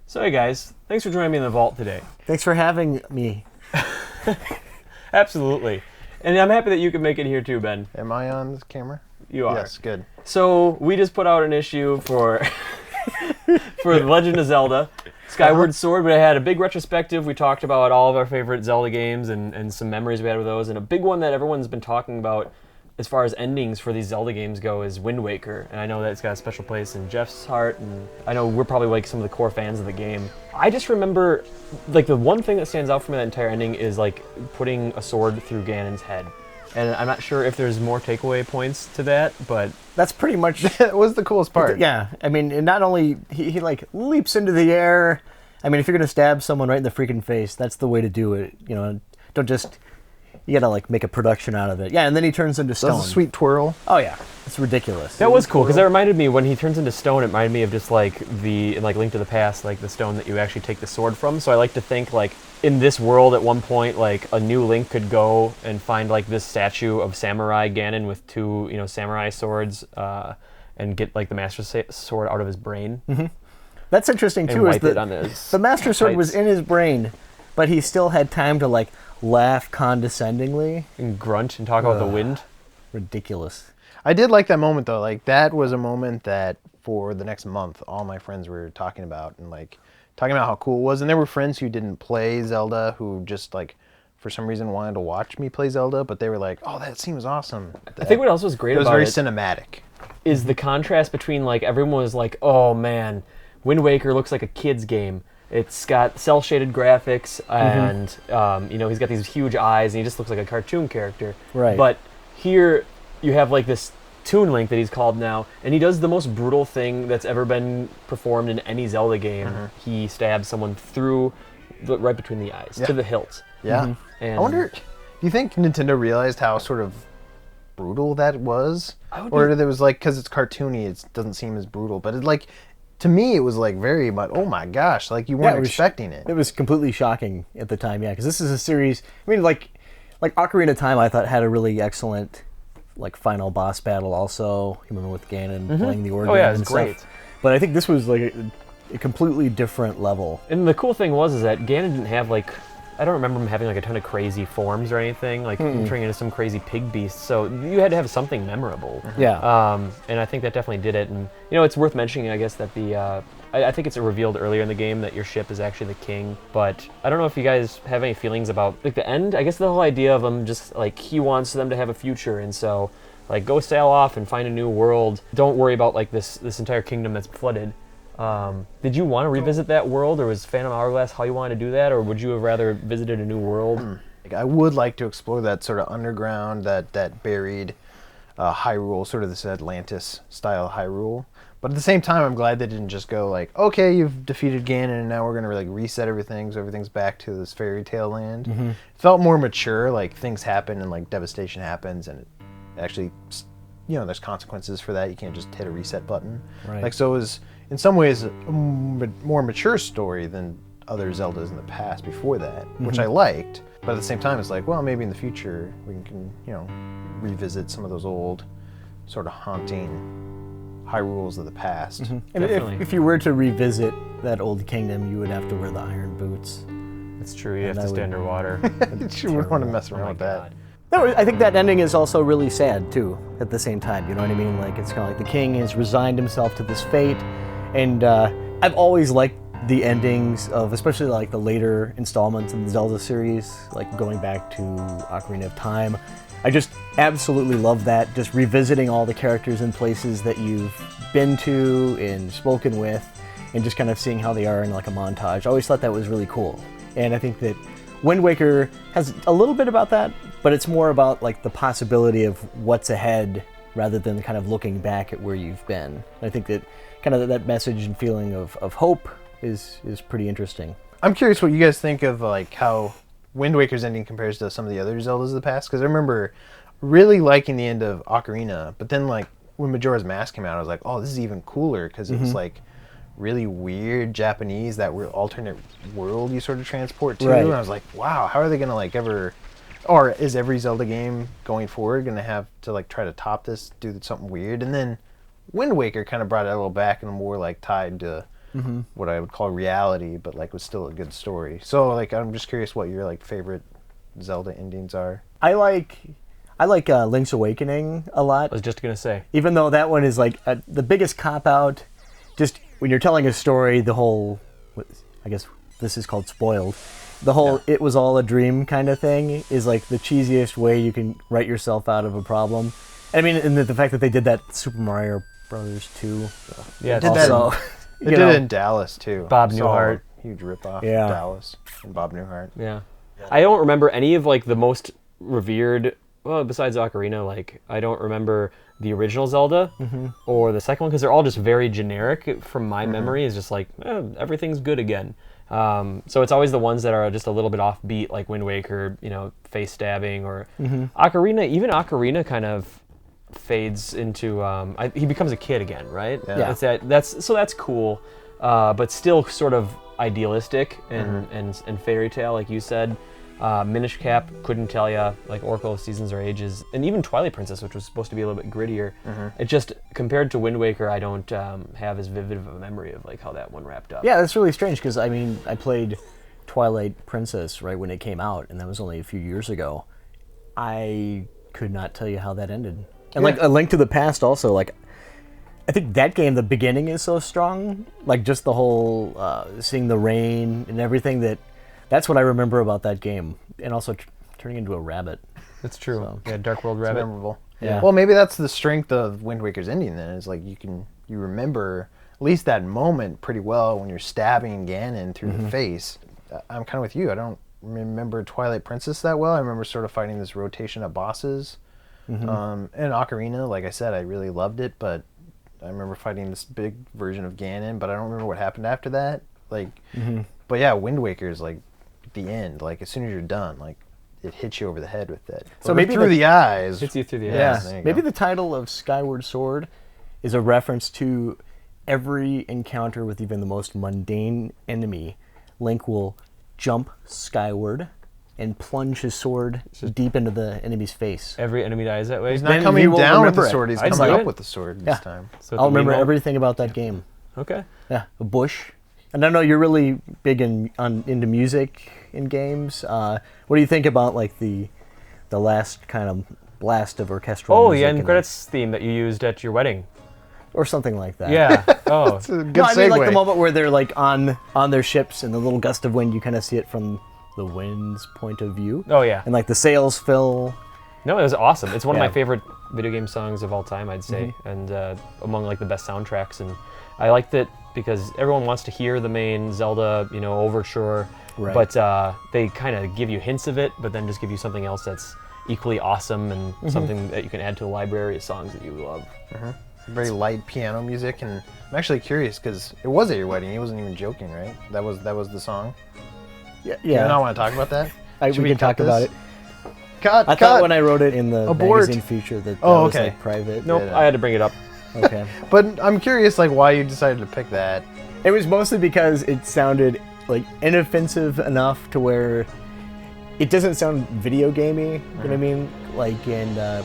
So hey guys, thanks for joining me in the vault today. Thanks for having me. Absolutely. And I'm happy that you can make it here too, Ben. Am I on this camera? You are. Yes, good. So we just put out an issue for for The Legend of Zelda, Skyward Sword. We had a big retrospective. We talked about all of our favorite Zelda games and some memories we had with those. And a big one that everyone's been talking about as far as endings for these Zelda games go is Wind Waker. And I know that it's got a special place in Jeff's heart, and I know we're probably like some of the core fans of the game. I just remember, like, the one thing that stands out for me that entire ending is like putting a sword through Ganon's head. And I'm not sure if there's more takeaway points to that, but That's pretty much That was the coolest part. Yeah, I mean, and not only he like leaps into the air. I mean, if you're gonna stab someone right in the freaking face, that's the way to do it. You know, don't just. You gotta like make a production out of it. Yeah, and then he turns into stone. That's a sweet twirl. Oh yeah, it's ridiculous. that was cool because that reminded me when he turns into stone. It reminded me of just like in like Link to the Past, like the stone that you actually take the sword from. So I like to think like in this world at one point, like a new Link could go and find like this statue of Samurai Ganon with two samurai swords, and get like the Master Sword out of his brain. Mm-hmm. That's interesting too. And Is wipe that it on his the Master Sword was tights. in his brain, but he still had time to like laugh condescendingly. And grunt and talk about the wind. Ridiculous. I did like that moment though. Like that was a moment that for the next month, all my friends were talking about and like talking about how cool it was. And there were friends who didn't play Zelda who just like for some reason wanted to watch me play Zelda, but they were like, "Oh, that scene was awesome." I think what else was great it was about very it cinematic. is the contrast between like everyone was like, "Oh man, Wind Waker looks like a kid's game." It's got cel-shaded graphics, and he's got these huge eyes, and he just looks like a cartoon character. Right. But here you have like this Toon Link that he's called now, and he does the most brutal thing that's ever been performed in any Zelda game. He stabs someone through right between the eyes to the hilt. Yeah. And I wonder, do you think Nintendo realized how sort of brutal that was? I would Or be- it was like, because it's cartoony, it doesn't seem as brutal. But it like, to me, it was like very much, oh my gosh, like you weren't it was- expecting it. It was completely shocking at the time, yeah, because this is a series. I mean, like Ocarina of Time, I thought had a really excellent like final boss battle. Also, you remember with Ganon playing the organ. Oh, yeah, it was and great. Stuff. But I think this was like a completely different level. And the cool thing was is that Ganon didn't have like, I don't remember him having like a ton of crazy forms or anything, like turning into some crazy pig beast. So you had to have something memorable. Yeah. And I think that definitely did it. And it's worth mentioning, I guess, that I think it's revealed earlier in the game that your ship is actually the king. But I don't know if you guys have any feelings about like the end. I guess the whole idea of him just like he wants them to have a future, and so like go sail off and find a new world. Don't worry about like this entire kingdom that's flooded. Did you want to revisit that world, or was Phantom Hourglass how you wanted to do that, or would you have rather visited a new world? Like, I would like to explore that sort of underground, that buried Hyrule, sort of this Atlantis style Hyrule. But at the same time, I'm glad they didn't just go like, okay, you've defeated Ganon, and now we're gonna like reset everything, so everything's back to this fairy tale land. It felt more mature, like things happen and like devastation happens, and it actually, there's consequences for that. You can't just hit a reset button. Right. Like so, it was in some ways a more mature story than other Zeldas in the past before that, which I liked. But at the same time, it's like, well, maybe in the future we can revisit some of those old, sort of haunting Hyrules of the past. And Definitely. if you were to revisit that old kingdom, you would have to wear the iron boots. It's true. You have And to I stay underwater. You wouldn't want to mess Oh around my with that. God. No, I think that ending is also really sad too. At the same time, you know what I mean? Like it's kind of like the king has resigned himself to this fate, and I've always liked the endings of, especially like the later installments in the Zelda series, like going back to Ocarina of Time. I just absolutely love that. Just revisiting all the characters and places that you've been to and spoken with, and just kind of seeing how they are in like a montage. I always thought that was really cool, and I think that Wind Waker has a little bit about that, but it's more about like the possibility of what's ahead rather than kind of looking back at where you've been. And I think that kind of that message and feeling of hope is pretty interesting. I'm curious what you guys think of like how Wind Waker's ending compares to some of the other Zeldas of the past, because I remember really liking the end of Ocarina, but then like when Majora's Mask came out, I was like, oh, this is even cooler, because it was like really weird Japanese, that alternate world you sort of transport to. Right. And I was like, wow, how are they going to like ever, or is every Zelda game going forward going to have to like try to top this, do something weird? And then Wind Waker kind of brought it a little back and more like tied to what I would call reality, but like was still a good story. So like I'm just curious what your like favorite Zelda endings are. I like Link's Awakening a lot. I was just gonna say. Even though that one is like the biggest cop out. Just when you're telling a story, the whole, I guess this is called spoiled. The whole "it was all a dream" kind of thing is like the cheesiest way you can write yourself out of a problem. I mean, and the fact that they did that Super Mario Brothers 2. Yeah, Did also, They did it in Dallas too. Bob So, Newhart. huge ripoff. Yeah. Of Dallas and Bob Newhart. Yeah. I don't remember any of like the most revered. Well, besides Ocarina, like I don't remember the original Zelda or the second one because they're all just very generic. From my memory, is just like everything's good again. So it's always the ones that are just a little bit offbeat, like Wind Waker, face stabbing, or Ocarina. Even Ocarina kind of fades into he becomes a kid again, right? Yeah. That's cool, but still sort of idealistic and fairy tale, like you said. Minish Cap, couldn't tell ya, like Oracle of Seasons or Ages, and even Twilight Princess, which was supposed to be a little bit grittier. It just, compared to Wind Waker, I don't have as vivid of a memory of like how that one wrapped up. yeah, that's really strange because I mean, I played Twilight Princess right when it came out, and that was only a few years ago. I could not tell you how that ended. And like A Link to the Past also, like I think that game, the beginning is so strong, like just the whole seeing the rain and everything that's what I remember about that game, and also turning into a rabbit. That's true. So- Yeah, Dark World It's Rabbit. memorable. Yeah. Well, maybe that's the strength of Wind Waker's ending. Then is like you remember at least that moment pretty well when you're stabbing Ganon through the face. I'm kind of with you. I don't remember Twilight Princess that well. I remember sort of fighting this rotation of bosses. And Ocarina, like I said, I really loved it, but I remember fighting this big version of Ganon, but I don't remember what happened after that. Like, but yeah, Wind Waker is like the end. Like as soon as you're done, like it hits you over the head with that. So Or maybe through the eyes. Hits you through the Yeah, eyes. there you maybe go. the title of Skyward Sword is a reference to every encounter with even the most mundane enemy. Link will jump skyward and plunge his sword deep into the enemy's face. Every enemy dies that way. He's Then not he coming will down with remember the it. sword. He's I'd coming do up it. with the sword Yeah. this time. So I'll the remember Wiimote- everything about that game. Okay. Yeah, a bush. And I know you're really big into music in games. What do you think about like the last kind of blast of orchestral Oh, music the end in credits theme that you used at your wedding. or something like that? Yeah. Oh. It's a good No, I mean like the segue. moment where they're like on their ships and the little gust of wind, you kind of see it from the wind's point of view. Oh yeah. And like the sails fill. No, it was awesome. It's one of Yeah. my favorite video game songs of all time, I'd say, and among like the best soundtracks. And I liked it because everyone wants to hear the main Zelda, overture, Right. but they kind of give you hints of it, but then just give you something else that's equally awesome and something that you can add to the library of songs that you love. Very light piano music, and I'm actually curious because it was at your wedding. He wasn't even joking, right? That was the song. Yeah. Do you not want to talk about that? Should We can talk cut about this? it. Cut. I cut. thought when I wrote it in the Abort. magazine feature that Oh, was okay. like private. Nope, Yeah. I had to bring it up. Okay. But I'm curious, like, why you decided to pick that. It was mostly because it sounded like inoffensive enough to where it doesn't sound video gamey. You know what I mean? Like, and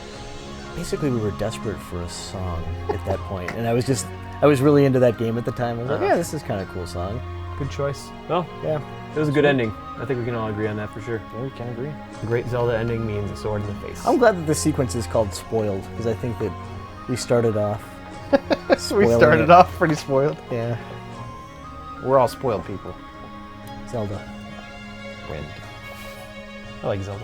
basically we were desperate for a song at that point, and I was really into that game at the time. I was like, yeah, this is kind of a cool song. Good choice. Well, Yeah. it was a good ending. I think we can all agree on that for sure. Yeah, we can agree. A great Zelda ending means a sword in the face. I'm glad that the sequence is called Spoiled because I think that we started off. So we Spoiling started it. off pretty spoiled. Yeah, We're all spoiled people. Zelda. Wind. I like Zelda.